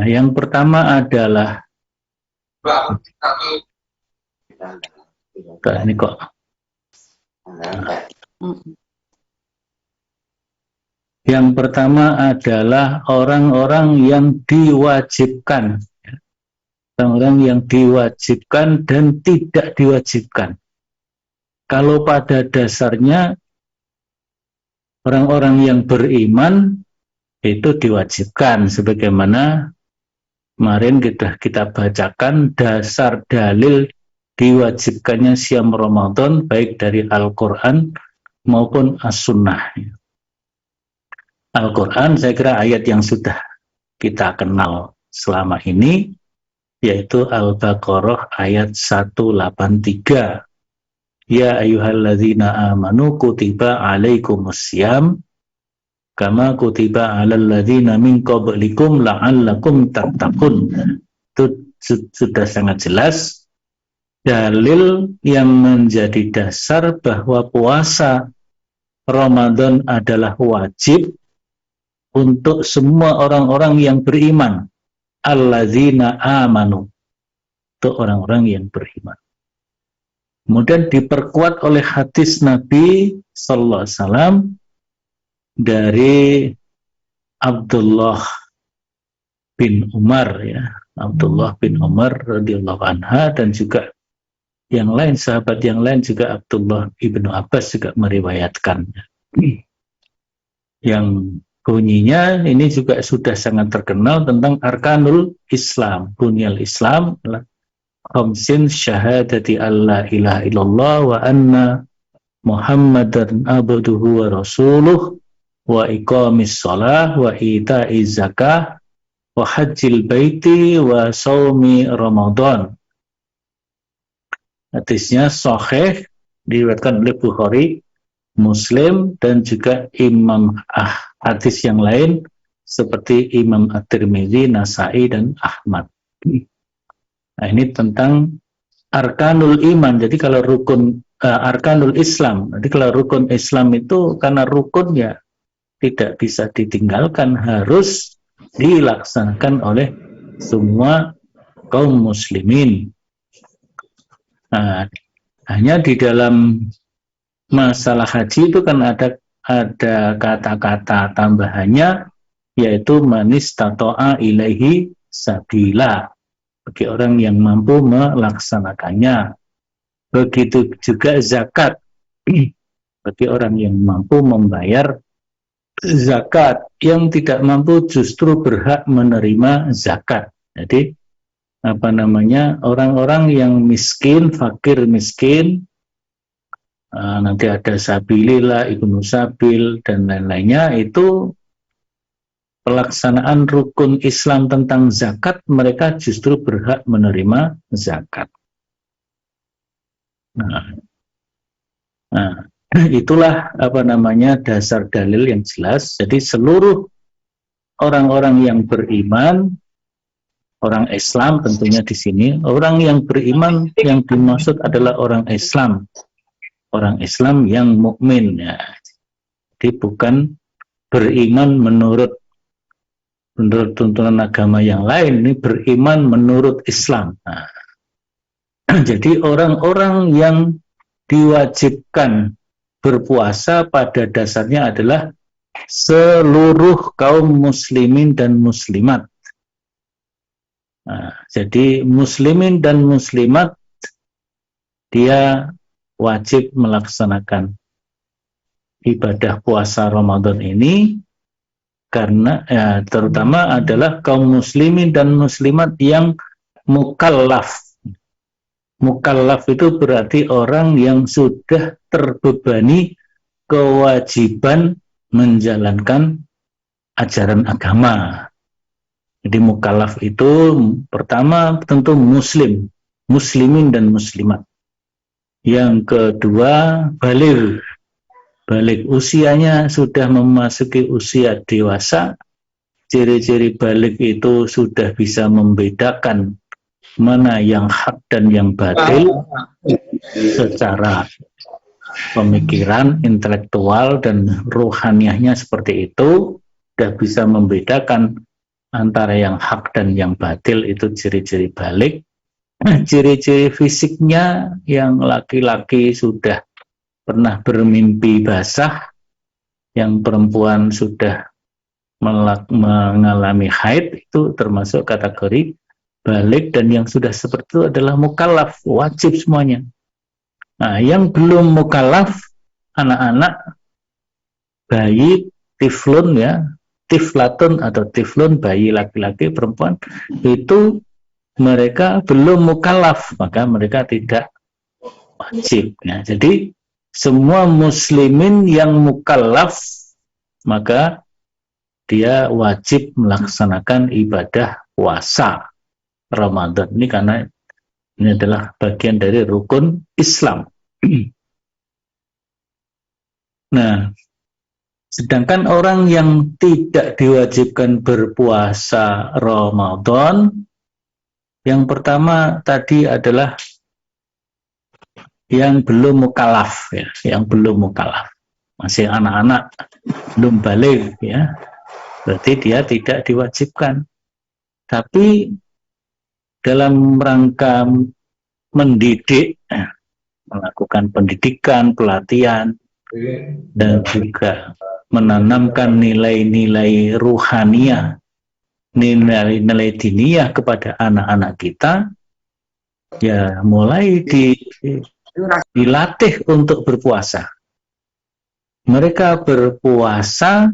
Yang pertama adalah ini kok. Yang pertama adalah orang-orang yang diwajibkan. Orang-orang yang diwajibkan dan tidak diwajibkan. Kalau pada dasarnya orang-orang yang beriman itu diwajibkan, sebagaimana kemarin kita bacakan dasar dalil diwajibkannya siam Ramadan baik dari Al-Quran maupun As-Sunnah. Al-Quran saya kira ayat yang sudah kita kenal selama ini, yaitu Al-Baqarah ayat 183. Ya ayyuhalladzina amanu kutiba alaikumussyam kama kutiba alal ladzina min qablikum la'allakum tattaqun. Itu sudah sangat jelas dalil yang menjadi dasar bahwa puasa Ramadan adalah wajib untuk semua orang-orang yang beriman. Alladzina amanu, untuk orang-orang yang beriman. Kemudian diperkuat oleh hadis Nabi sallallahu alaihi wasallam dari Abdullah bin Umar, ya. Abdullah bin Umar radhiyallahu anha, dan juga yang lain, sahabat yang lain juga Abdullah ibnu Abbas juga meriwayatkan. Yang bunyinya ini juga sudah sangat terkenal tentang arkanul Islam. Bunyal Islam khamsin syahadati alla ilaha illallah wa anna Muhammadan abduhu wa rasuluh wa iqamis shalah wa ita'iz zakah wa hajjil baiti wa shaumi Ramadan. Hadisnya sahih, diriwayatkan oleh Bukhari, Muslim, dan juga Imam hadis yang lain seperti Imam At-Tirmidzi, Nasai, dan Ahmad. Nah, ini tentang arkanul iman. Jadi kalau rukun arkanul Islam, jadi kalau rukun Islam itu karena rukun ya tidak bisa ditinggalkan, harus dilaksanakan oleh semua kaum muslimin. Nah, hanya di dalam masalah haji itu kan ada kata-kata tambahannya, yaitu manis tato'a ilaihi sabila, bagi orang yang mampu melaksanakannya. Begitu juga zakat, bagi orang yang mampu membayar zakat. Yang tidak mampu justru berhak menerima zakat. Jadi orang-orang yang miskin, fakir miskin, nanti ada sabilillah, ibnu sabil, dan lain-lainnya, itu pelaksanaan rukun Islam tentang zakat, mereka justru berhak menerima zakat. Nah, itulah dasar dalil yang jelas. Jadi seluruh orang-orang yang beriman, orang Islam tentunya di sini, orang yang beriman yang dimaksud adalah orang Islam yang mukmin, ya. Jadi bukan beriman menurut tuntunan agama yang lain, ini beriman menurut Islam. Nah, jadi orang-orang yang diwajibkan berpuasa pada dasarnya adalah seluruh kaum muslimin dan muslimat. Nah, jadi muslimin dan muslimat dia wajib melaksanakan ibadah puasa Ramadan ini, karena terutama adalah kaum muslimin dan muslimat yang mukallaf. Mukallaf itu berarti orang yang sudah terbebani kewajiban menjalankan ajaran agama. Jadi mukallaf itu pertama tentu muslimin dan muslimat. Yang kedua baligh. Baligh usianya sudah memasuki usia dewasa. Ciri-ciri baligh itu sudah bisa membedakan mana yang hak dan yang batil secara pemikiran, intelektual, dan ruhaniahnya seperti itu. Sudah bisa membedakan antara yang hak dan yang batil itu ciri-ciri balik. Ciri-ciri fisiknya yang laki-laki sudah pernah bermimpi basah, yang perempuan sudah mengalami haid, itu termasuk kategori balik, dan yang sudah seperti itu adalah mukallaf, wajib semuanya. Nah, yang belum mukallaf, anak-anak, bayi, tiflun ya, tiflatun atau tiflun, bayi laki-laki, perempuan, itu mereka belum mukallaf, maka mereka tidak wajib. Ya, jadi semua muslimin yang mukallaf maka dia wajib melaksanakan ibadah puasa Ramadan ini, karena ini adalah bagian dari rukun Islam. Nah, sedangkan orang yang tidak diwajibkan berpuasa Ramadan, yang pertama tadi adalah yang belum mukallaf ya, yang belum mukallaf, masih anak-anak, belum balik ya, berarti dia tidak diwajibkan. Tapi dalam rangka mendidik, melakukan pendidikan, pelatihan, dan juga menanamkan nilai-nilai ruhaniyah, nilai-nilai diniyah kepada anak-anak kita, ya mulai dilatih untuk berpuasa. Mereka berpuasa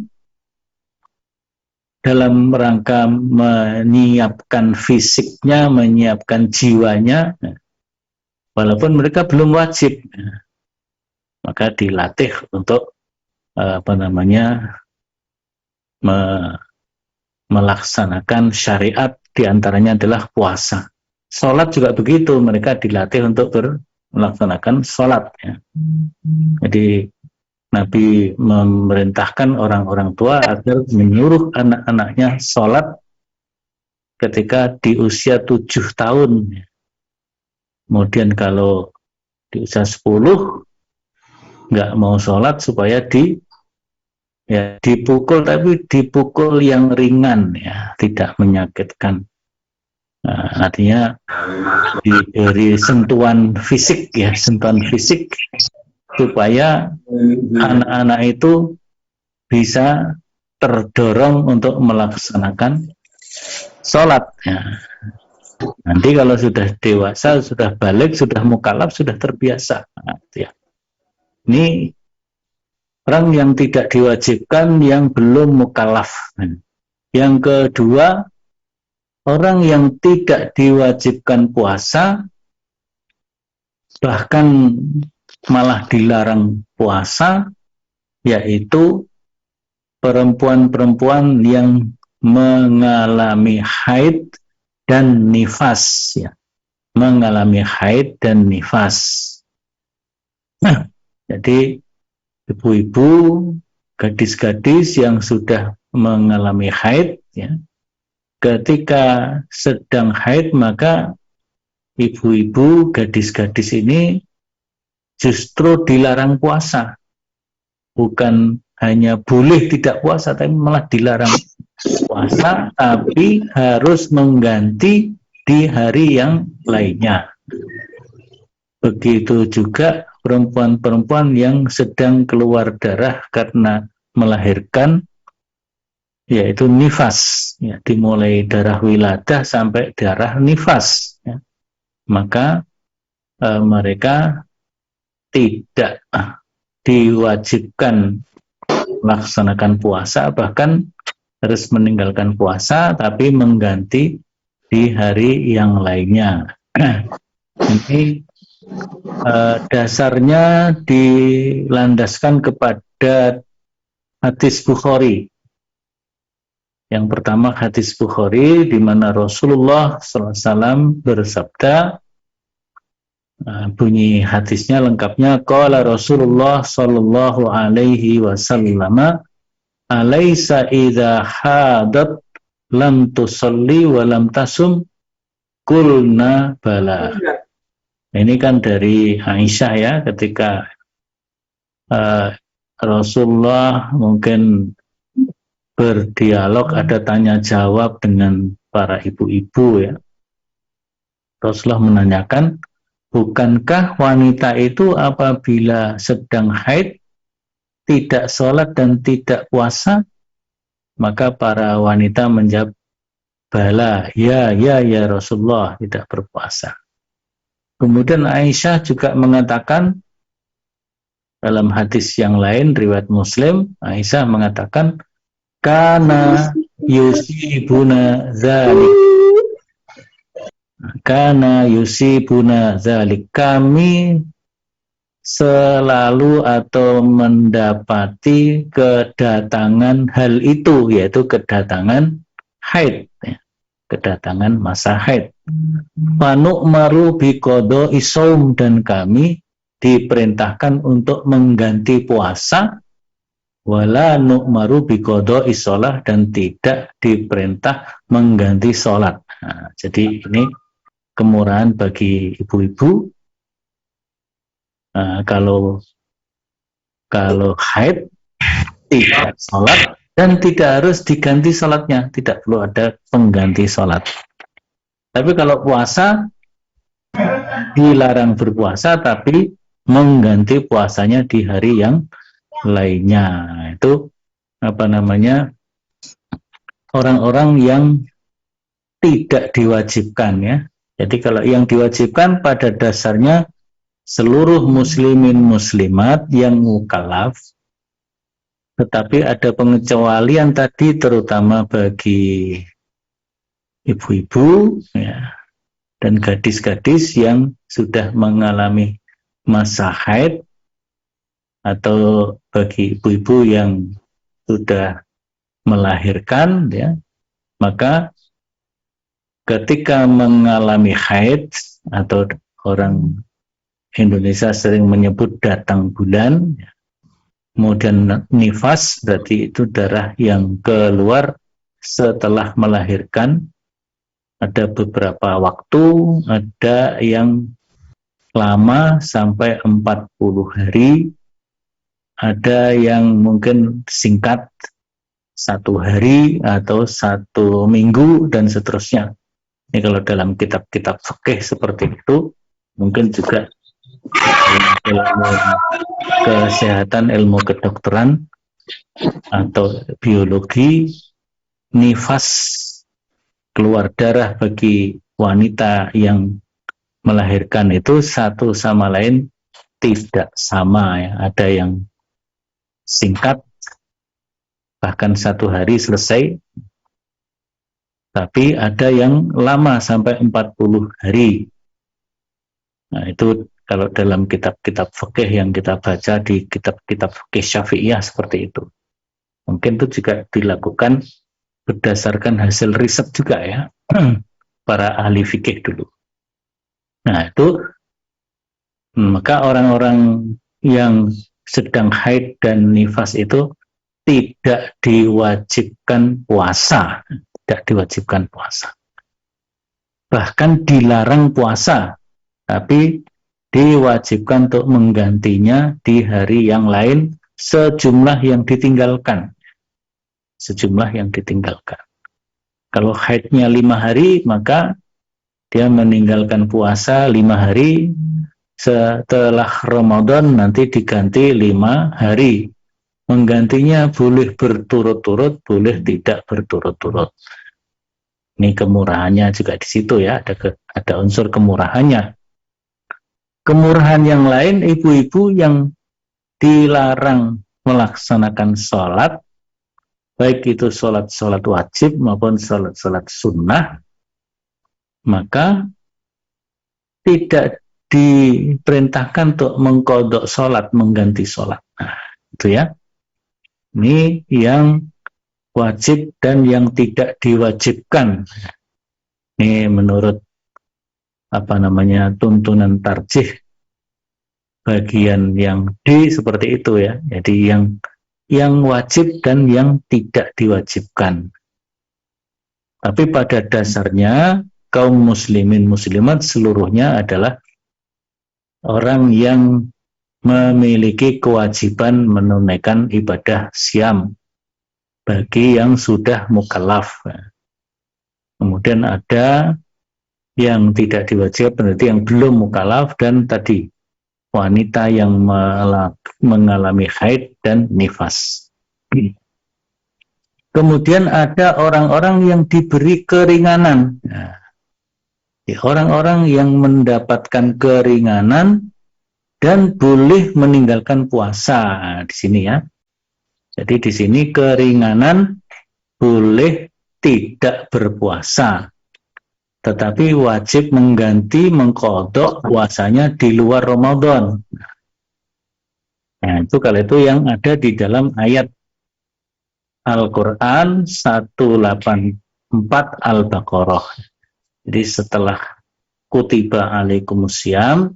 dalam rangka menyiapkan fisiknya, menyiapkan jiwanya, walaupun mereka belum wajib, maka dilatih untuk melaksanakan syariat, diantaranya adalah puasa. Sholat juga begitu, mereka dilatih untuk melaksanakan sholat ya. Jadi Nabi memerintahkan orang-orang tua agar menyuruh anak-anaknya sholat ketika di usia 7 tahun. Kemudian kalau di usia 10 nggak mau sholat, supaya dipukul, tapi dipukul yang ringan ya, tidak menyakitkan. Nah, artinya diberi sentuhan fisik ya, sentuhan fisik, supaya anak-anak itu bisa terdorong untuk melaksanakan sholat ya. Nanti kalau sudah dewasa, sudah balik, sudah mukallaf, sudah terbiasa. Nah, ya. Ini orang yang tidak diwajibkan, yang belum mukallaf. Yang kedua, orang yang tidak diwajibkan puasa, bahkan malah dilarang puasa, yaitu perempuan-perempuan yang mengalami haid dan nifas ya. Mengalami haid dan nifas. Nah, jadi ibu-ibu, gadis-gadis yang sudah mengalami haid ya, ketika sedang haid, maka ibu-ibu, gadis-gadis ini justru dilarang puasa. Bukan hanya boleh tidak puasa, tapi malah dilarang puasa, tapi harus mengganti di hari yang lainnya. Begitu juga perempuan-perempuan yang sedang keluar darah karena melahirkan, yaitu nifas ya, dimulai darah wiladah sampai darah nifas ya. Maka mereka tidak diwajibkan melaksanakan puasa, bahkan harus meninggalkan puasa tapi mengganti di hari yang lainnya. Ini dasarnya dilandaskan kepada hadis Bukhari. Yang pertama hadis Bukhari, di mana Rasulullah SAW bersabda, bunyi hadisnya lengkapnya, qala Rasulullah sallallahu alaihi wasallam, alaysa idza hadat lam tusalli wa lam tasum, qulna bala. Ini kan dari Aisyah ya, ketika Rasulullah mungkin berdialog, ada tanya jawab dengan para ibu-ibu ya. Rasulullah menanyakan, bukankah wanita itu apabila sedang haid tidak sholat dan tidak puasa? Maka para wanita menjawab, bala, ya Rasulullah, tidak berpuasa. Kemudian Aisyah juga mengatakan dalam hadis yang lain, riwayat Muslim, Aisyah mengatakan, kana yusibuna dzalik. Kana yusibuna dzalik. Kami selalu atau mendapati kedatangan hal itu, yaitu kedatangan haid, ya. Kedatangan masa haid. Fanu'maru biqodo isom, dan kami diperintahkan untuk mengganti puasa, wala nu'maru biqodo isolah, dan tidak diperintah mengganti sholat. Nah, jadi ini kemurahan bagi ibu-ibu. Kalau haid tidak sholat dan tidak harus diganti sholatnya, tidak perlu ada pengganti sholat. Tapi kalau puasa dilarang berpuasa, tapi mengganti puasanya di hari yang lainnya. Itu orang-orang yang tidak diwajibkan ya. Jadi kalau yang diwajibkan pada dasarnya seluruh muslimin muslimat yang mukallaf, tetapi ada pengecualian tadi terutama bagi ibu-ibu ya, dan gadis-gadis yang sudah mengalami masa haid, atau bagi ibu-ibu yang sudah melahirkan ya, maka ketika mengalami haid, atau orang Indonesia sering menyebut datang bulan, kemudian nifas, berarti itu darah yang keluar setelah melahirkan. Ada beberapa waktu, ada yang lama sampai 40 hari, ada yang mungkin singkat 1 hari atau 1 minggu dan seterusnya. Ini kalau dalam kitab-kitab fikih seperti itu, mungkin juga ilmu kesehatan, ilmu kedokteran atau biologi, nifas, keluar darah bagi wanita yang melahirkan itu satu sama lain tidak sama ya. Ada yang singkat, bahkan 1 hari selesai, tapi ada yang lama sampai 40 hari. Nah itu kalau dalam kitab-kitab fikih yang kita baca di kitab-kitab fikih Syafi'iyah seperti itu. Mungkin itu juga dilakukan berdasarkan hasil riset juga ya, para ahli fikih dulu. Nah itu, maka orang-orang yang sedang haid dan nifas itu tidak diwajibkan puasa, tidak diwajibkan puasa. Bahkan dilarang puasa, tapi diwajibkan untuk menggantinya di hari yang lain sejumlah yang ditinggalkan. Sejumlah yang ditinggalkan. Kalau haidnya 5 hari, maka dia meninggalkan puasa 5 hari, setelah Ramadan nanti diganti 5 hari. Menggantinya boleh berturut-turut, boleh tidak berturut-turut. Ini kemurahannya juga di situ ya, ada unsur kemurahannya. Kemurahan yang lain, ibu-ibu yang dilarang melaksanakan sholat, baik itu sholat wajib maupun sholat sunnah, maka tidak diperintahkan untuk mengkodok sholat, mengganti sholat. Nah, itu ya. Ini yang wajib dan yang tidak diwajibkan. Ini menurut tuntunan tarjih bagian yang D seperti itu ya. Jadi yang wajib dan yang tidak diwajibkan. Tapi pada dasarnya kaum muslimin muslimat seluruhnya adalah orang yang memiliki kewajiban menunaikan ibadah syam, bagi yang sudah mukallaf. Kemudian ada yang tidak diwajibkan, berarti yang belum mukallaf, dan tadi wanita yang mengalami haid dan nifas. Kemudian ada orang-orang yang diberi keringanan. Nah, orang-orang yang mendapatkan keringanan dan boleh meninggalkan puasa. Nah, di sini ya. Jadi di sini keringanan boleh tidak berpuasa, tetapi wajib mengganti mengqadha puasanya di luar Ramadan. Nah, itu kalau itu yang ada di dalam ayat Al-Quran 184 Al-Baqarah. Jadi setelah kutiba alaikumusiyam,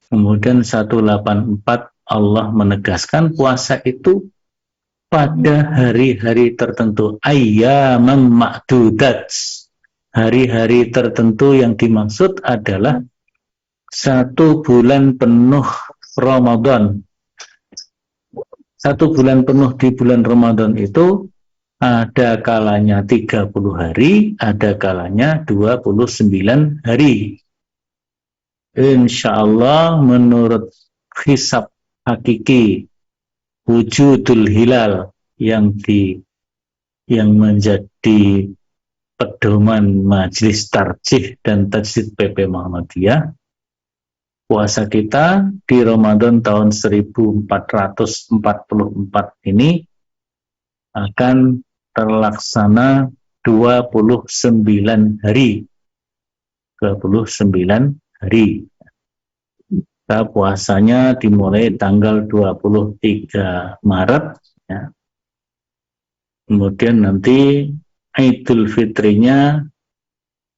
kemudian 184 Allah menegaskan puasa itu pada hari-hari tertentu, ayyaman ma'dudat. Hari-hari tertentu yang dimaksud adalah 1 bulan penuh Ramadan. 1 bulan penuh di bulan Ramadan itu ada kalanya 30 hari, ada kalanya 29 hari. Insya Allah menurut hisab hakiki wujudul hilal yang menjadi pedoman Majelis Tarjih dan Tajdid PP Muhammadiyah, puasa kita di Ramadan tahun 1444 ini akan terlaksana 29 hari. 29 hari. Kita puasanya dimulai tanggal 23 Maret. Ya. Kemudian nanti Idul Fitrinya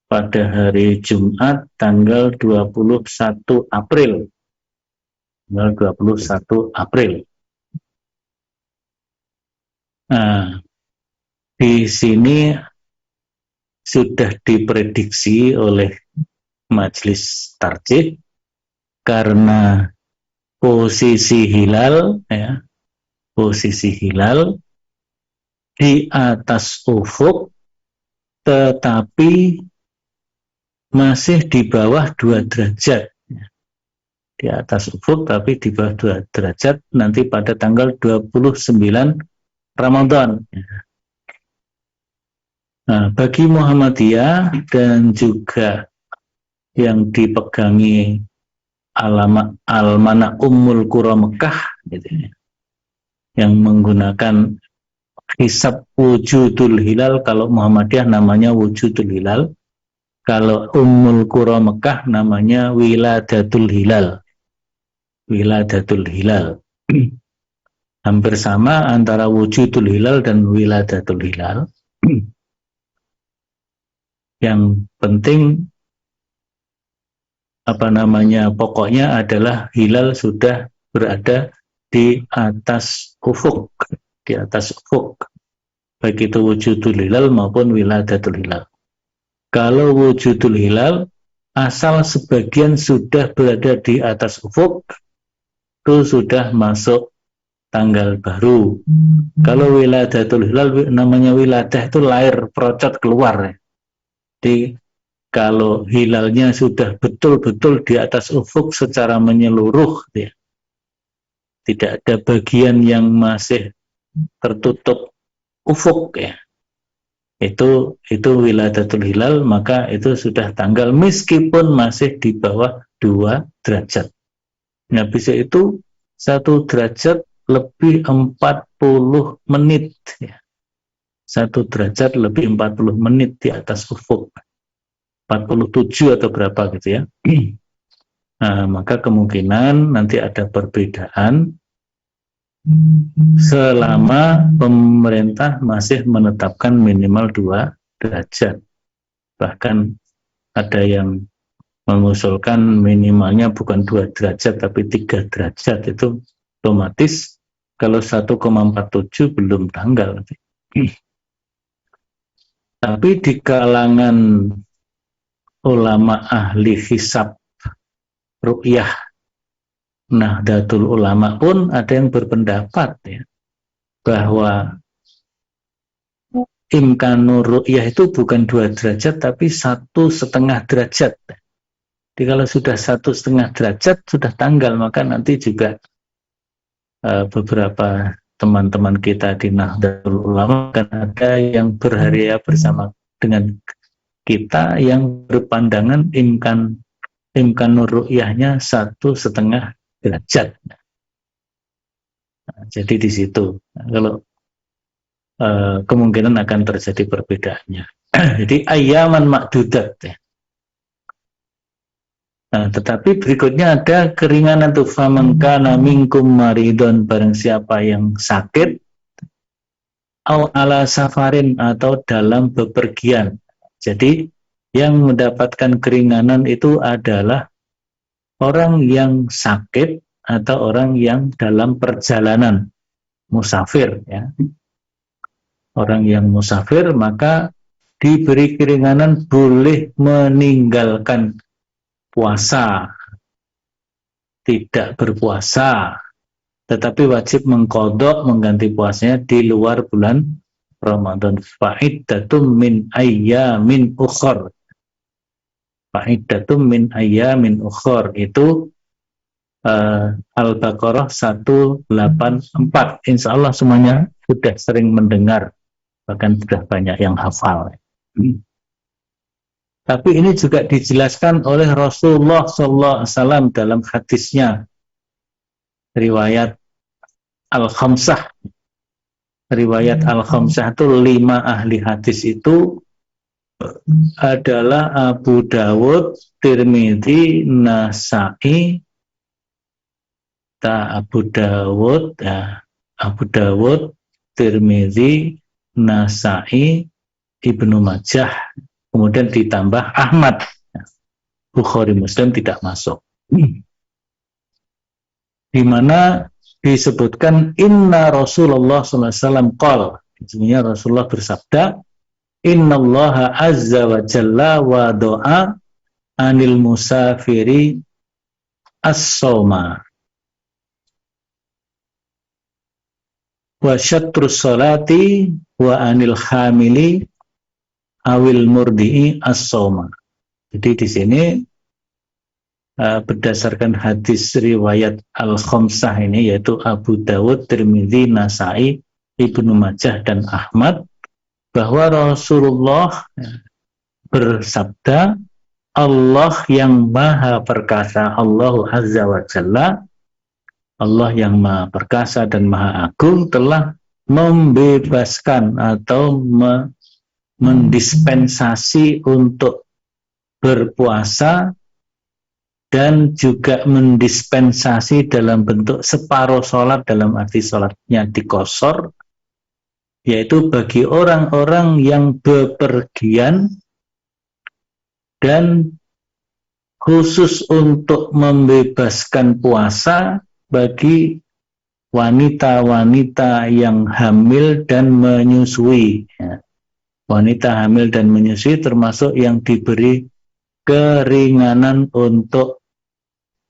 pada hari Jumat tanggal 21 April. Tanggal 21 April. Nah, di sini sudah diprediksi oleh Majelis Tarjih karena posisi hilal, ya, posisi hilal di atas ufuk, tetapi masih di bawah 2 derajat. Di atas ufuk tapi di bawah 2 derajat nanti pada tanggal 29 Ramadan. Nah, bagi Muhammadiyah dan juga yang dipegangi Almana Ummul Qura Mekah, gitu ya, yang menggunakan hisab wujudul hilal. Kalau Muhammadiyah namanya wujudul hilal, kalau Ummul Qura Mekah namanya wiladatul hilal. Wiladatul hilal. Hampir sama antara wujudul hilal dan wiladatul hilal. Yang penting pokoknya adalah hilal sudah berada di atas ufuk, baik itu wujudul hilal maupun wiladatul hilal. Kalau wujudul hilal asal sebagian sudah berada di atas ufuk, itu sudah masuk tanggal baru. Kalau wiladatul hilal namanya wiladah itu lahir, procot keluar. Jadi kalau hilalnya sudah betul-betul di atas ufuk secara menyeluruh, ya, tidak ada bagian yang masih tertutup ufuk, ya, itu wiladatul hilal, maka itu sudah tanggal meskipun masih di bawah 2 derajat. Nah, bisa itu 1 derajat lebih 40 menit, ya. 1 derajat lebih 40 menit di atas ufuk. 47 atau berapa gitu ya. Nah, maka kemungkinan nanti ada perbedaan selama pemerintah masih menetapkan minimal 2 derajat. Bahkan ada yang mengusulkan minimalnya bukan 2 derajat tapi 3 derajat. Itu otomatis kalau 1,47 belum tanggal. Tapi di kalangan ulama ahli hisab ru'yah Nahdlatul Ulama pun ada yang berpendapat, ya, bahwa imkanur ru'yah itu bukan 2 derajat tapi 1,5 derajat. Jadi kalau sudah 1,5 derajat sudah tanggal, maka nanti juga beberapa teman-teman kita di Nahdlatul Ulama kan ada yang berharia bersama dengan kita yang berpandangan imkanur ru'yahnya 1,5 derajat. Nah, jadi di situ kalau kemungkinan akan terjadi perbedaannya. Jadi ayaman makdudat ya. Nah, tetapi berikutnya ada keringanan tuh faman kana minkum maridon, barang siapa yang sakit au ala safarin atau dalam bepergian. Jadi yang mendapatkan keringanan itu adalah orang yang sakit atau orang yang dalam perjalanan musafir ya. Orang yang musafir maka diberi keringanan boleh meninggalkan puasa, tidak berpuasa, tetapi wajib mengqadha mengganti puasanya di luar bulan Ramadan. Fa'iddatum min ayyamin ukhar. Fa'iddatum min ayyamin ukhar itu Al-Baqarah 184. Insya Allah semuanya sudah sering mendengar, bahkan sudah banyak yang hafal. Tapi ini juga dijelaskan oleh Rasulullah SAW dalam hadisnya, riwayat Al-Khamsah. Riwayat Al-Khamsah itu 5 ahli hadis itu adalah Abu Dawud, Tirmidzi, Nasa'i, Abu Dawud, Tirmidzi, Nasa'i, Ibnu Majah, kemudian ditambah Ahmad. Bukhari Muslim tidak masuk. Di mana disebutkan inna Rasulullah SAW qala, sesungguhnya Rasulullah bersabda, innallaha azza wa jalla wa doa anil musafiri as-sawma wa syatrus salati wa anil hamili awil murdi'i as-sawma. Jadi di sini berdasarkan hadis riwayat Al-Khamsah ini, yaitu Abu Dawud, Tirmidzi, Nasa'i, Ibnu Majah dan Ahmad, bahwa Rasulullah bersabda, Allah yang maha perkasa, Allah Azza wa Jalla, Allah yang maha perkasa dan maha agung telah membebaskan atau mendispensasi untuk berpuasa dan juga mendispensasi dalam bentuk separuh sholat, dalam arti sholatnya dikosor, yaitu bagi orang-orang yang bepergian, dan khusus untuk membebaskan puasa bagi wanita-wanita yang hamil dan menyusui. Wanita hamil dan menyusui termasuk yang diberi keringanan untuk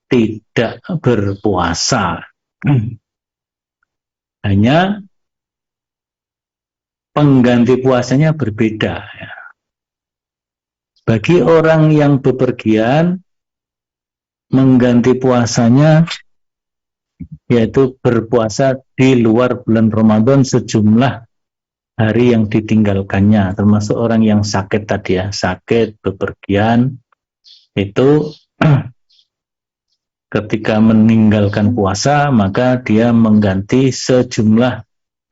tidak berpuasa. Hanya pengganti puasanya berbeda. Bagi orang yang bepergian, mengganti puasanya yaitu berpuasa di luar bulan Ramadan sejumlah hari yang ditinggalkannya, termasuk orang yang sakit tadi ya, sakit, bepergian, itu ketika meninggalkan puasa maka dia mengganti sejumlah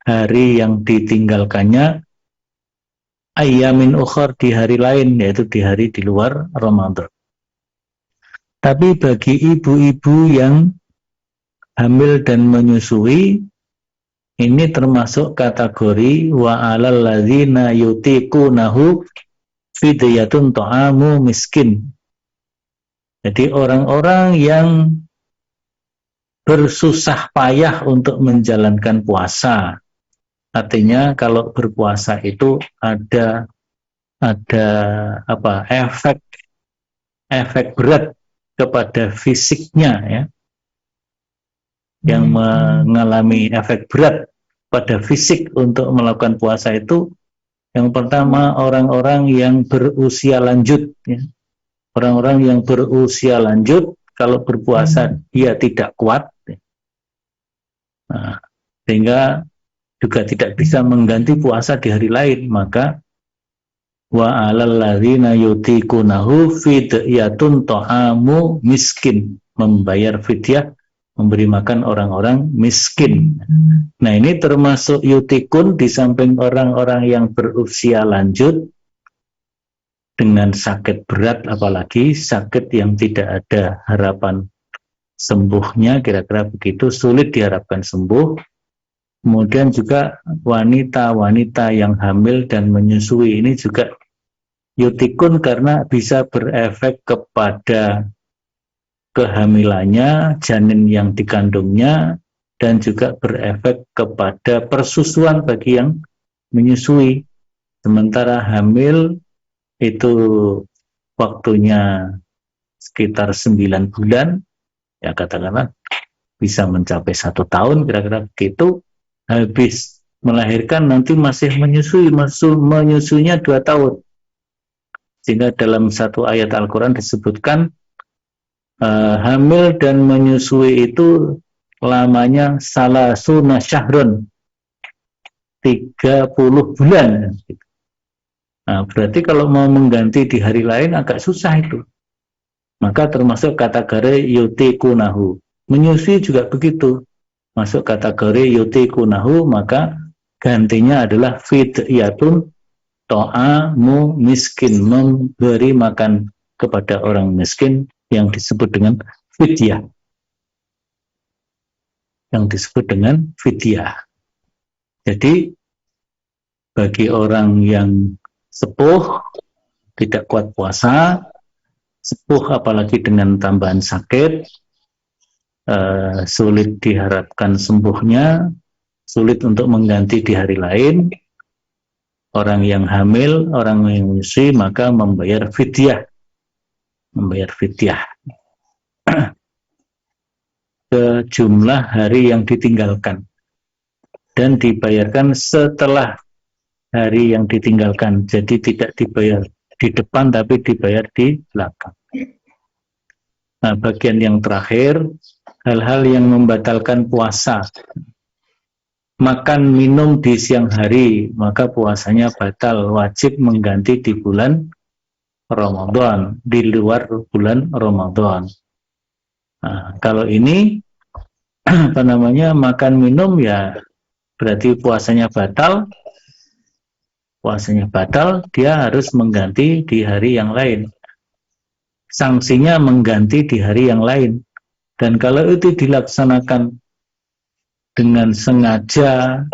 hari yang ditinggalkannya ayyamin ukhar, di hari lain, yaitu di hari di luar Ramadan. Tapi bagi ibu-ibu yang hamil dan menyusui, ini termasuk kategori wa alal ladzina yutiqunahu fidyatun ta'amu miskin. Jadi orang-orang yang bersusah payah untuk menjalankan puasa. Artinya kalau berpuasa itu ada efek berat kepada fisiknya ya. Yang mengalami efek berat pada fisik untuk melakukan puasa itu Yang pertama orang-orang yang berusia lanjut, ya. Orang-orang yang berusia lanjut kalau berpuasa dia tidak kuat, ya. Nah, sehingga juga tidak bisa mengganti puasa di hari lain, maka wa 'alal ladzina yutiqunahu fidyatun ta'amu miskin, membayar fidyah, memberi makan orang-orang miskin. Nah, ini termasuk yutikun, di samping orang-orang yang berusia lanjut dengan sakit berat, apalagi sakit yang tidak ada harapan sembuhnya, kira-kira begitu, sulit diharapkan sembuh. Kemudian juga wanita-wanita yang hamil dan menyusui, ini juga yutikun karena bisa berefek kepada kehamilannya, janin yang dikandungnya, dan juga berefek kepada persusuan bagi yang menyusui. Sementara hamil itu waktunya sekitar 9 bulan, ya katakanlah bisa mencapai 1 tahun, kira-kira begitu. Habis melahirkan nanti masih menyusui, menyusuinya 2 tahun. Sehingga dalam satu ayat Al-Quran disebutkan hamil dan menyusui itu lamanya salasuna syahrun, 30 bulan. Nah, berarti kalau mau mengganti di hari lain agak susah itu. Maka termasuk kategori yutikunahu. Menyusui juga begitu, masuk kategori yutikunahu, maka gantinya adalah fidyatun ta'amu miskin, memberi makan kepada orang miskin, yang disebut dengan fidyah. Yang disebut dengan fidyah. Jadi bagi orang yang sepuh, tidak kuat puasa, sepuh apalagi dengan tambahan sakit, sulit diharapkan sembuhnya, sulit untuk mengganti di hari lain, orang yang hamil, orang yang menyusui, maka membayar fidyah. Membayar fidyah sejumlah hari yang ditinggalkan, dan dibayarkan setelah hari yang ditinggalkan. Jadi tidak dibayar di depan, tapi dibayar di belakang. Nah, bagian yang terakhir, hal-hal yang membatalkan puasa. Makan minum di siang hari, maka puasanya batal, wajib mengganti di bulan Ramadan, di luar bulan Ramadan. Nah, kalau ini apa namanya, makan minum, ya berarti puasanya batal. Puasanya batal, dia harus mengganti di hari yang lain. Sanksinya mengganti di hari yang lain. Dan kalau itu dilaksanakan dengan sengaja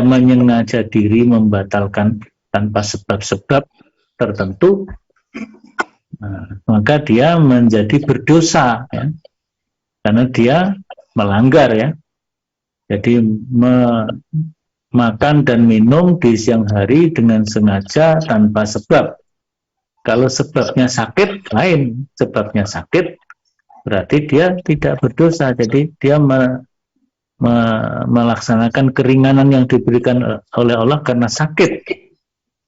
menyengaja diri membatalkan tanpa sebab-sebab tertentu, maka dia menjadi berdosa, ya, karena dia melanggar, ya. Jadi makan dan minum di siang hari dengan sengaja tanpa sebab. Kalau sebabnya sakit, lain. Sebabnya sakit berarti dia tidak berdosa, jadi dia melaksanakan keringanan yang diberikan oleh Allah karena sakit.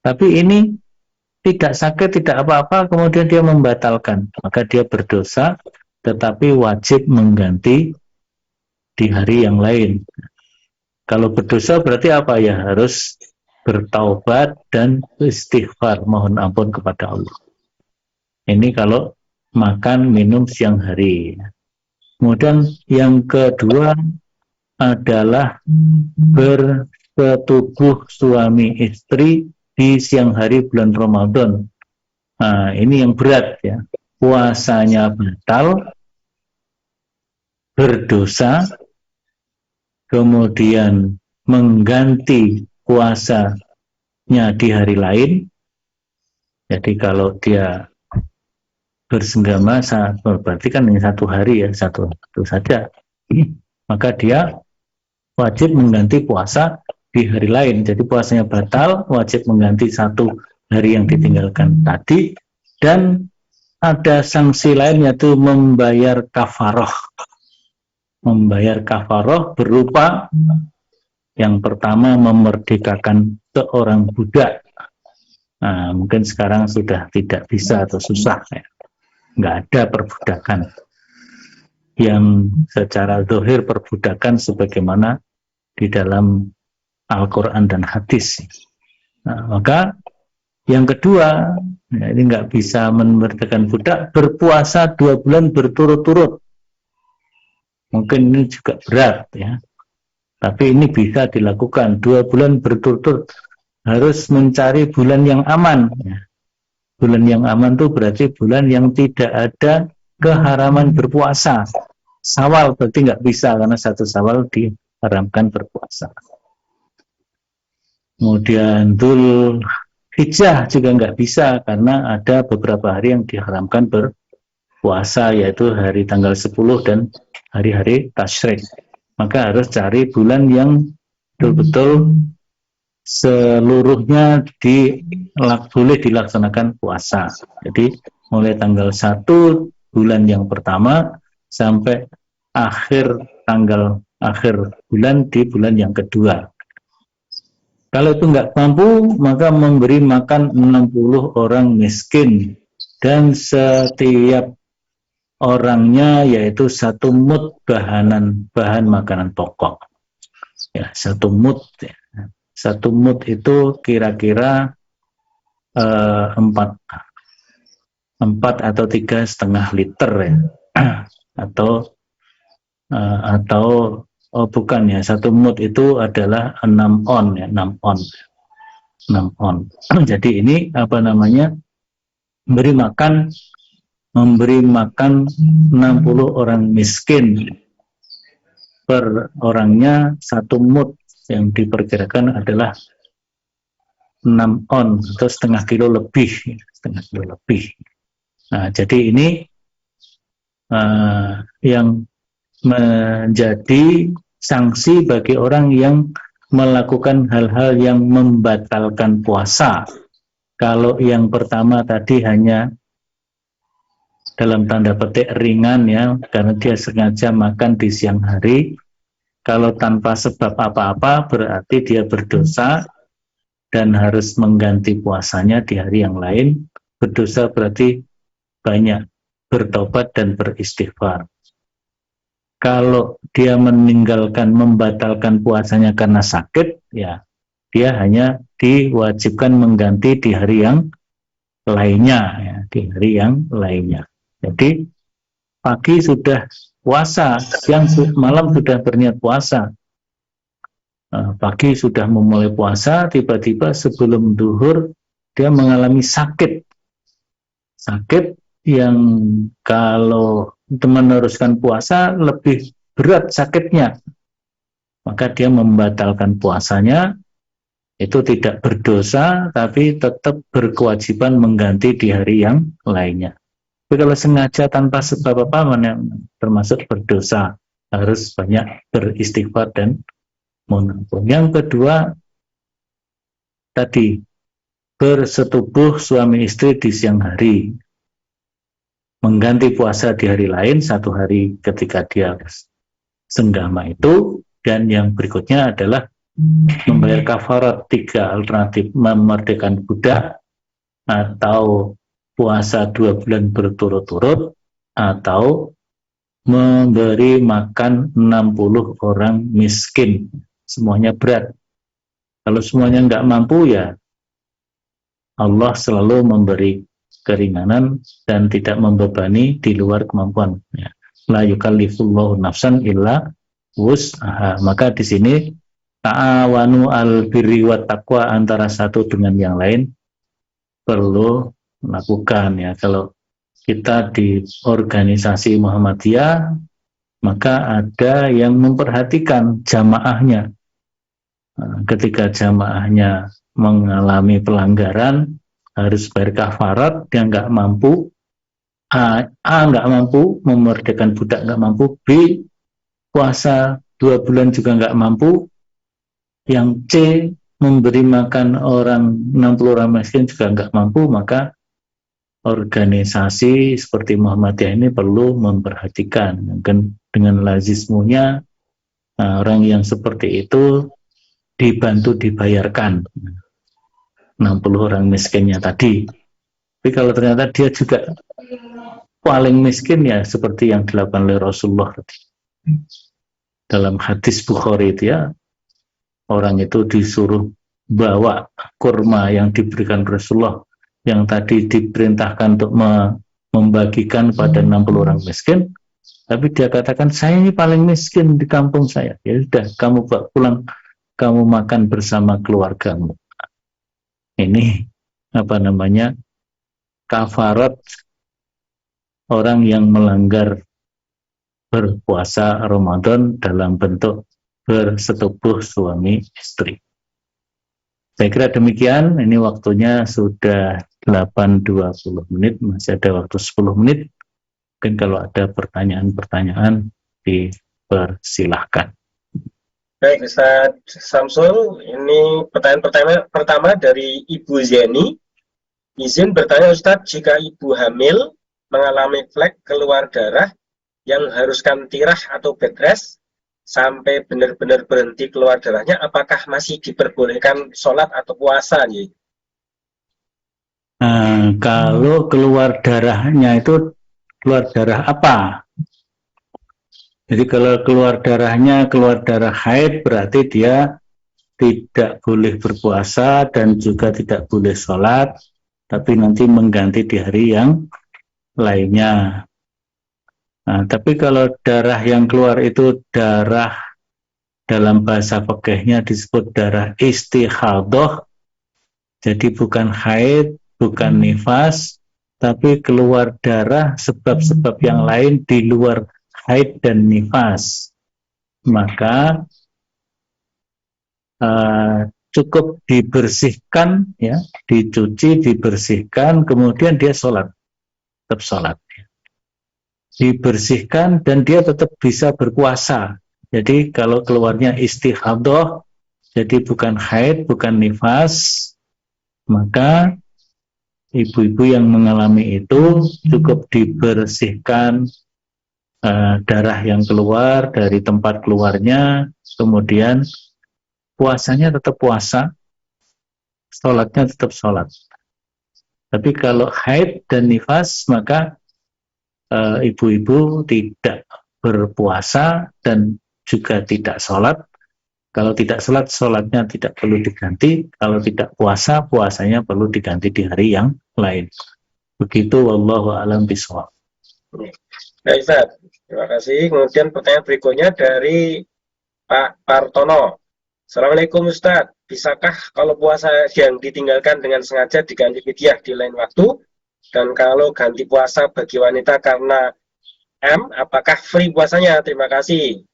Tapi ini tidak sakit, tidak apa-apa, kemudian dia membatalkan, maka dia berdosa, tetapi wajib mengganti di hari yang lain. Kalau berdosa berarti apa, ya harus bertaubat dan istighfar, mohon ampun kepada Allah. Ini kalau makan minum siang hari. Kemudian yang kedua adalah bersetubuh suami istri di siang hari bulan Ramadan. Nah, ini yang berat, ya. Puasanya batal, berdosa, kemudian mengganti puasanya di hari lain. Jadi kalau dia bersenggama, berarti kan ini 1 hari, ya, satu saja, maka dia wajib mengganti puasa di hari lain. Jadi puasanya batal, wajib mengganti 1 hari yang ditinggalkan tadi, dan ada sanksi lain, yaitu membayar kafaroh. Membayar kafaroh berupa, Yang pertama, memerdekakan seorang budak. Nah, mungkin sekarang sudah tidak bisa atau susah, ya. Nggak ada perbudakan yang secara zahir perbudakan sebagaimana di dalam Al-Quran dan hadis. Nah, maka yang kedua, ya, ini nggak bisa memerdekakan budak, berpuasa 2 bulan berturut-turut. Mungkin ini juga berat, ya. Tapi ini bisa dilakukan 2 bulan berturut-turut. Harus mencari bulan yang aman. Ya. Bulan yang aman itu berarti bulan yang tidak ada keharaman berpuasa. Syawal berarti nggak bisa, karena 1 Syawal diharamkan berpuasa. Kemudian Dzulhijjah juga nggak bisa, karena ada beberapa hari yang diharamkan berpuasa, yaitu hari tanggal 10 dan hari-hari tasyrik. Maka harus cari bulan yang betul-betul seluruhnya boleh dilaksanakan puasa. Jadi mulai tanggal 1 bulan yang pertama sampai akhir bulan di bulan yang kedua. Kalau itu nggak mampu, maka memberi makan 60 orang miskin, dan setiap orangnya yaitu 1 mud bahan makanan pokok. Ya, 1 mud. Ya. 1 mud itu kira-kira 4 atau 3,5 liter, ya. atau bukan, ya, 1 mud itu adalah 6 on, ya, 6 on. Jadi ini memberi makan 60 orang miskin, per orangnya 1 mud, yang diperkirakan adalah 6 on atau setengah kilo lebih. Nah, jadi ini yang menjadi sanksi bagi orang yang melakukan hal-hal yang membatalkan puasa. Kalau yang pertama tadi hanya dalam tanda petik ringan, ya, karena dia sengaja makan di siang hari. Kalau tanpa sebab apa-apa berarti dia berdosa dan harus mengganti puasanya di hari yang lain. Berdosa berarti banyak bertobat dan beristighfar. Kalau dia membatalkan puasanya karena sakit, ya dia hanya diwajibkan mengganti di hari yang lainnya, ya, Jadi pagi sudah puasa, siang malam sudah berniat puasa. Pagi sudah memulai puasa, tiba-tiba sebelum duhur dia mengalami sakit yang kalau meneruskan puasa lebih berat sakitnya, maka dia membatalkan puasanya. Itu tidak berdosa, tapi tetap berkewajiban mengganti di hari yang lainnya. Tapi kalau sengaja tanpa sebab apa, termasuk berdosa, harus banyak beristighfar dan mengampun. Yang kedua tadi, bersetubuh suami istri di siang hari, mengganti puasa di hari lain, 1 hari ketika dia senggama itu, dan yang berikutnya adalah membayar kafarat. 3 alternatif: memerdekakan budak, atau puasa 2 bulan berturut-turut, atau memberi makan 60 orang miskin. Semuanya berat. Kalau semuanya nggak mampu, ya Allah selalu memberi keringanan dan tidak membebani di luar kemampuan. Ya. La yukallifullahu nafsan illa wus'aha. Maka di sini ta'awanu al-birri wa taqwa, antara satu dengan yang lain perlu melakukan, ya. Kalau kita di organisasi Muhammadiyah, maka ada yang memperhatikan jamaahnya. Ketika jamaahnya mengalami pelanggaran, harus bayar kafarat, dia nggak mampu, A nggak mampu, memerdekakan budak nggak mampu, B puasa 2 bulan juga nggak mampu, yang C memberi makan 60 orang miskin juga nggak mampu, maka organisasi seperti Muhammadiyah ini perlu memperhatikan. Mungkin dengan lazismunya, orang yang seperti itu dibantu dibayarkan 60 orang miskinnya tadi. Tapi kalau ternyata dia juga paling miskin, ya seperti yang dilakukan oleh Rasulullah tadi. Dalam hadis Bukhari itu ya, orang itu disuruh bawa kurma yang diberikan Rasulullah, yang tadi diperintahkan untuk membagikan pada 60 orang miskin, tapi dia katakan, saya ini paling miskin di kampung saya. Ya sudah, kamu bawa pulang, kamu makan bersama keluargamu. Ini kafarat orang yang melanggar berpuasa Ramadan dalam bentuk bersetubuh suami istri. Saya kira demikian. Ini waktunya sudah 8.20 menit, masih ada waktu 10 menit. Mungkin kalau ada pertanyaan-pertanyaan dipersilahkan. Baik, Ustaz Samsul, ini pertanyaan pertama dari Ibu Zeni. Izin bertanya Ustaz, jika ibu hamil mengalami flek keluar darah yang haruskan tirah atau bed rest sampai benar-benar berhenti keluar darahnya, apakah masih diperbolehkan sholat atau puasa? Kalau keluar darahnya itu keluar darah apa? Jadi kalau keluar darahnya keluar darah haid, berarti dia tidak boleh berpuasa dan juga tidak boleh sholat, tapi nanti mengganti di hari yang lainnya. Nah, tapi kalau darah yang keluar itu darah, dalam bahasa fikihnya disebut darah istikhadah, jadi bukan haid, bukan nifas, tapi keluar darah sebab-sebab yang lain di luar haid dan nifas, maka cukup dibersihkan, ya, dicuci, dibersihkan, kemudian dia sholat, tetap sholat, dibersihkan dan dia tetap bisa berpuasa. Jadi kalau keluarnya istikhadah, jadi bukan haid, bukan nifas, maka ibu-ibu yang mengalami itu cukup dibersihkan darah yang keluar dari tempat keluarnya, kemudian puasanya tetap puasa, sholatnya tetap sholat. Tapi kalau haid dan nifas, maka ibu-ibu tidak berpuasa dan juga tidak sholat. Kalau tidak sholat, sholatnya tidak perlu diganti. Kalau tidak puasa, puasanya perlu diganti di hari yang lain. Begitu, wallahu a'lam bishawab. Baik, Ustaz. Terima kasih. Kemudian pertanyaan berikutnya dari Pak Partono. Assalamualaikum Ustaz, bisakah kalau puasa yang ditinggalkan dengan sengaja diganti fidyah di lain waktu? Dan kalau ganti puasa bagi wanita karena apakah free puasanya? Terima kasih.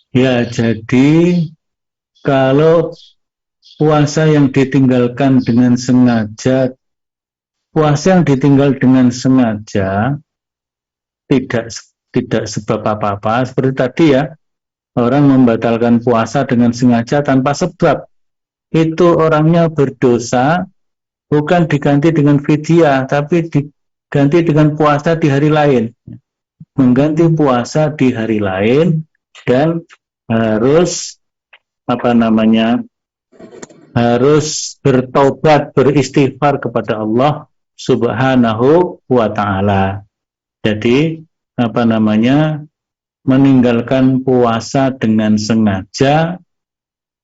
Ya, jadi kalau puasa yang ditinggalkan dengan sengaja, puasa yang ditinggal dengan sengaja tidak sebab apa-apa, seperti tadi ya, orang membatalkan puasa dengan sengaja tanpa sebab, itu orangnya berdosa, bukan diganti dengan fidyah, tapi diganti dengan puasa di hari lain. Mengganti puasa di hari lain dan harus harus bertobat, beristighfar kepada Allah Subhanahu wa ta'ala. Jadi meninggalkan puasa dengan sengaja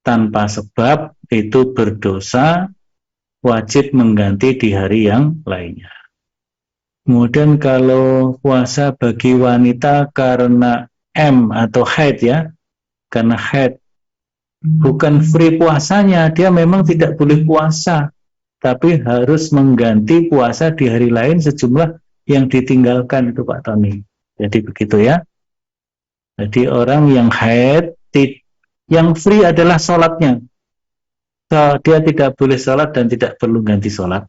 tanpa sebab itu berdosa, wajib mengganti di hari yang lainnya. Kemudian kalau puasa bagi wanita karena atau haid, ya, karena haid, bukan free puasanya, dia memang tidak boleh puasa, tapi harus mengganti puasa di hari lain sejumlah yang ditinggalkan itu Pak Tony. Jadi begitu ya. Jadi orang yang haid, yang free adalah sholatnya. So, dia tidak boleh sholat dan tidak perlu ganti sholat.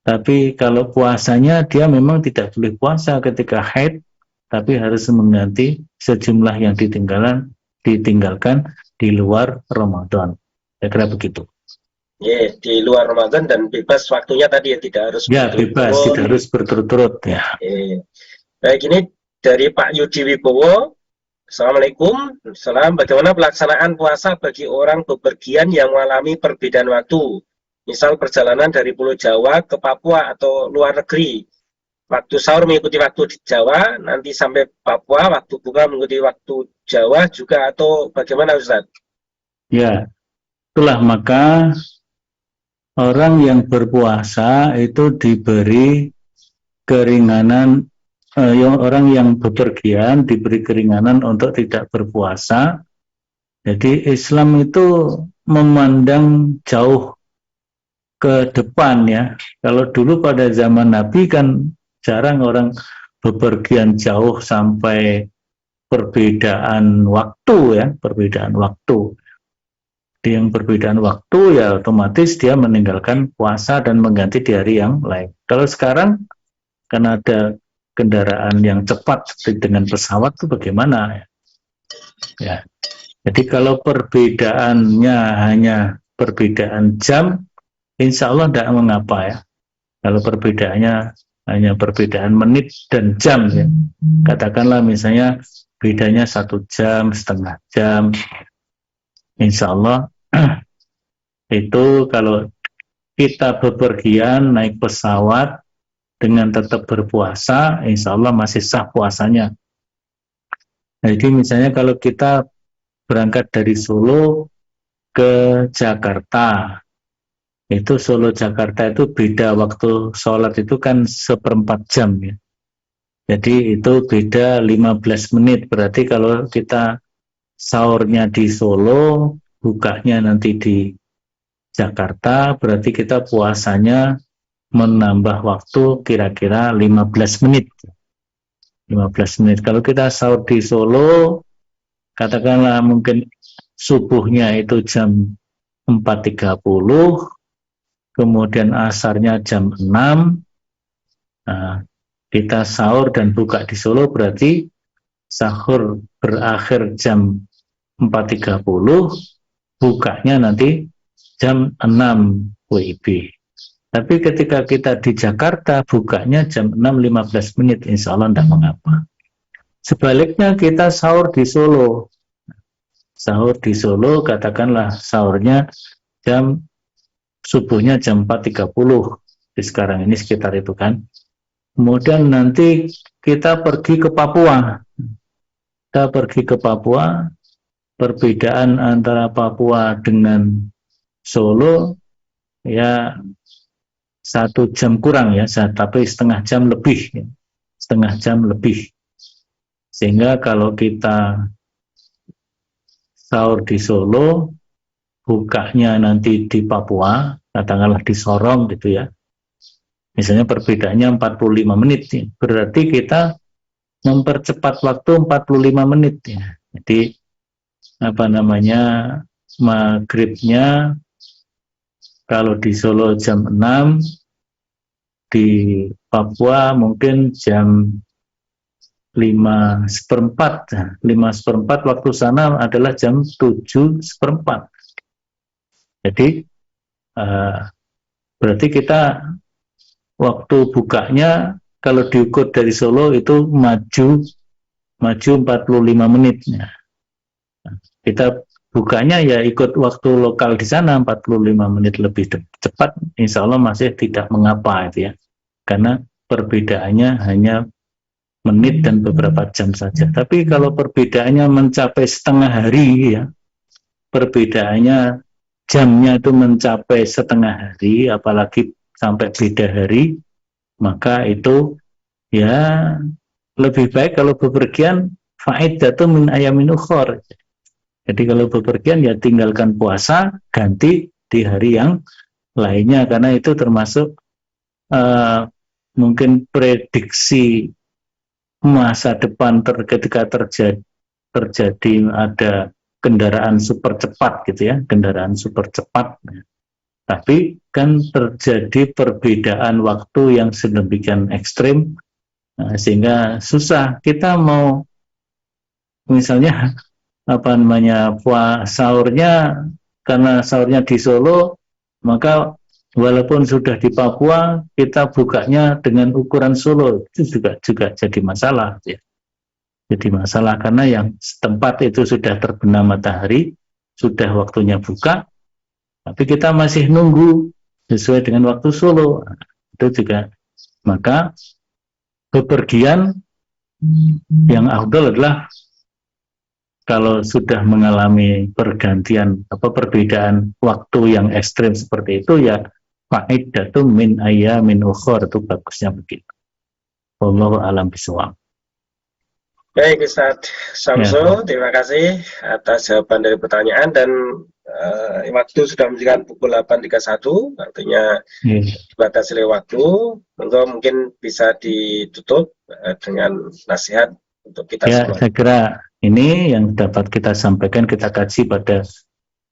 Tapi kalau puasanya dia memang tidak boleh puasa ketika haid, tapi harus mengganti sejumlah yang ditinggalkan di luar Ramadan. Saya kira begitu. Ya, di luar Ramadan dan bebas waktunya tadi ya, tidak harus bebas, tidak harus berturut-turut ya. Baik, ini dari Pak Yudi Wibowo. Assalamualaikum. Salam. Bagaimana pelaksanaan puasa bagi orang bepergian yang mengalami perbedaan waktu? Misal perjalanan dari Pulau Jawa ke Papua atau luar negeri. Waktu sahur mengikuti waktu di Jawa, nanti sampai Papua, waktu buka mengikuti waktu Jawa juga, atau bagaimana Ustaz? Ya, itulah maka orang yang berpuasa itu diberi keringanan, orang yang bepergian diberi keringanan untuk tidak berpuasa. Jadi Islam itu memandang jauh ke depan ya. Kalau dulu pada zaman Nabi kan jarang orang bepergian jauh sampai perbedaan waktu ya, perbedaan waktu. Yang perbedaan waktu ya otomatis dia meninggalkan puasa dan mengganti di hari yang lain. Kalau sekarang kan ada kendaraan yang cepat seperti dengan pesawat itu bagaimana ya. Jadi kalau perbedaannya hanya perbedaan jam, insya Allah tidak mengapa ya. Kalau perbedaannya hanya perbedaan menit dan jam ya. Katakanlah misalnya bedanya 1 jam, setengah jam, insya Allah itu kalau kita bepergian naik pesawat dengan tetap berpuasa, insya Allah masih sah puasanya. Jadi misalnya kalau kita berangkat dari Solo ke Jakarta, itu Solo Jakarta itu beda waktu sholat itu kan 1/4 jam ya. Jadi itu beda 15 menit. Berarti kalau kita sahurnya di Solo, bukanya nanti di Jakarta, berarti kita puasanya menambah waktu kira-kira 15 menit. 15 menit. Kalau kita sahur di Solo, katakanlah mungkin subuhnya itu jam 4.30, kemudian asarnya jam 6, nah, kita sahur dan buka di Solo berarti sahur berakhir jam 4.30, bukanya nanti jam 6 WIB. Tapi ketika kita di Jakarta, bukanya jam 6.15 menit, insya Allah tidak mengapa. Sebaliknya kita sahur di Solo. Sahur di Solo, katakanlah sahurnya subuhnya jam 4.30. Di sekarang ini sekitar itu kan. Kemudian nanti kita pergi ke Papua. Kita pergi ke Papua, perbedaan antara Papua dengan Solo, ya 1 jam kurang ya, tapi setengah jam lebih ya. Setengah jam lebih. Sehingga kalau kita sahur di Solo, bukanya nanti di Papua, katakanlah di Sorong gitu ya. Misalnya perbedaannya 45 menit ya. Berarti kita mempercepat waktu 45 menit ya. Jadi maghribnya kalau di Solo jam 6, di Papua mungkin jam 5:04. 5:04 waktu sana adalah jam 7:04. Jadi berarti kita waktu bukanya kalau diukur dari Solo itu maju 45 menit. Kita bukanya ya ikut waktu lokal di sana 45 menit lebih cepat, insya Allah masih tidak mengapa itu ya, karena perbedaannya hanya menit dan beberapa jam saja. Tapi kalau perbedaannya mencapai setengah hari ya, perbedaannya jamnya itu mencapai setengah hari, apalagi sampai beda hari, maka itu ya lebih baik kalau bepergian fa'idatun min ayamin ukhor. Jadi kalau bepergian ya tinggalkan puasa, ganti di hari yang lainnya, karena itu termasuk mungkin prediksi masa depan ketika terjadi ada kendaraan super cepat gitu ya, kendaraan super cepat. Tapi kan terjadi perbedaan waktu yang sedemikian ekstrim, sehingga susah kita mau misalnya sahurnya, karena sahurnya di Solo, maka walaupun sudah di Papua, kita bukanya dengan ukuran Solo, itu juga jadi masalah ya. jadi masalah, karena yang setempat itu sudah terbenam matahari, sudah waktunya buka, tapi kita masih nunggu sesuai dengan waktu Solo. Itu juga, maka bepergian yang afdal adalah kalau sudah mengalami pergantian perbedaan waktu yang ekstrim seperti itu, ya fa'iddatun min ayyamin ukhra, itu bagusnya begitu. Wallahu a'lam bishawab. Baik Ustaz Samsul, terima kasih atas jawaban dari pertanyaan, dan waktu sudah menunjukkan pukul 8.31, artinya dibatasi oleh waktu. Mungkin bisa ditutup dengan nasihat untuk kita semua. Saya kira ini yang dapat kita sampaikan, kita kaji pada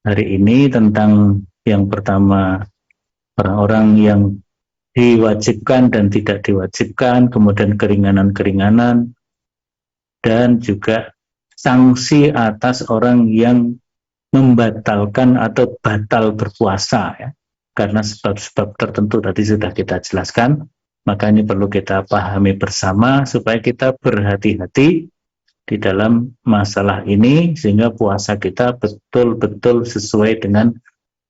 hari ini tentang yang pertama, orang-orang yang diwajibkan dan tidak diwajibkan, kemudian keringanan-keringanan, dan juga sanksi atas orang yang membatalkan atau batal berpuasa, ya, karena sebab-sebab tertentu tadi sudah kita jelaskan. Maka ini perlu kita pahami bersama supaya kita berhati-hati di dalam masalah ini, sehingga puasa kita betul-betul sesuai dengan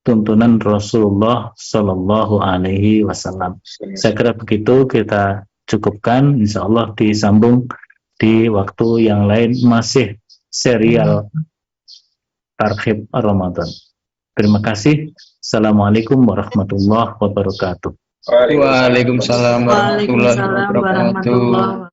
tuntunan Rasulullah Shallallahu Alaihi Wasallam. Saya kira begitu, kita cukupkan. Insya Allah disambung di waktu yang lain, masih serial Targhib Ramadan. Terima kasih. Assalamualaikum warahmatullahi wabarakatuh. Waalaikumsalam warahmatullahi wabarakatuh.